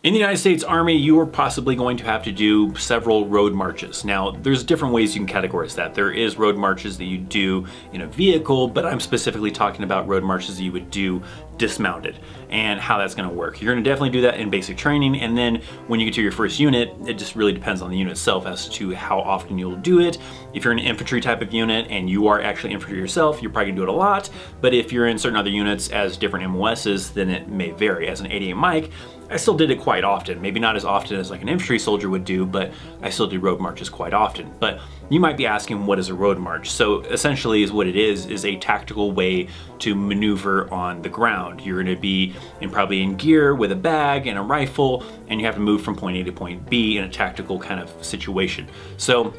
In the United States Army, you are possibly going to have to do several road marches. Now, there's different ways you can categorize that. There is road marches that you do in a vehicle, but I'm specifically talking about road marches that you would do dismounted and how that's gonna work. You're gonna definitely do that in basic training, and then when you get to your first unit, it just really depends on the unit itself as to how often you'll do it. If you're an infantry type of unit and you are actually infantry yourself, you're probably gonna do it a lot, but if you're in certain other units as different MOSs, then it may vary. As an 88 Mike, I still did it quite often. Maybe not as often as like an infantry soldier would do, but I still do road marches quite often. But you might be asking, what is a road march? So essentially is what it is a tactical way to maneuver on the ground. You're gonna be probably in gear with a bag and a rifle, and you have to move from point A to point B in a tactical kind of situation. So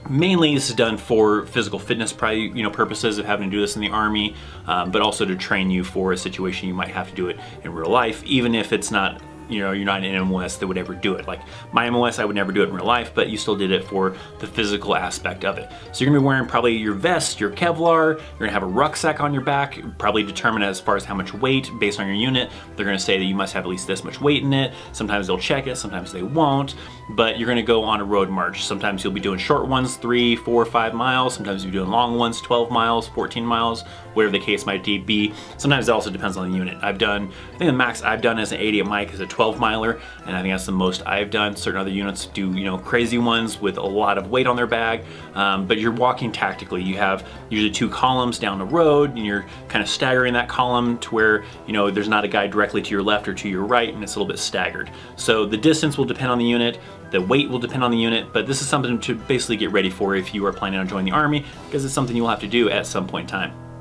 mainly this is done for physical fitness purposes of having to do this in the Army, but also to train you for a situation you might have to do it in real life, even if it's not, you're not an MOS that would ever do it. Like my MOS, I would never do it in real life, but you still did it for the physical aspect of it. So you're gonna be wearing probably your vest, your Kevlar, you're gonna have a rucksack on your back, probably determined as far as how much weight based on your unit. They're gonna say that you must have at least this much weight in it. Sometimes they'll check it, sometimes they won't, but you're gonna go on a road march. Sometimes you'll be doing short ones, 3, 4, 5 miles. Sometimes you'll be doing long ones, 12 miles, 14 miles, whatever the case might be. Sometimes it also depends on the unit. I think the max I've done as an 88 Mike is a 12 miler, and I think that's the most I've done. Certain other units do, crazy ones with a lot of weight on their bag, but you're walking tactically. You have usually 2 columns down the road, and you're kind of staggering that column to where, there's not a guy directly to your left or to your right, and it's a little bit staggered. So the distance will depend on the unit, the weight will depend on the unit, but this is something to basically get ready for if you are planning on joining the Army, because it's something you'll have to do at some point in time.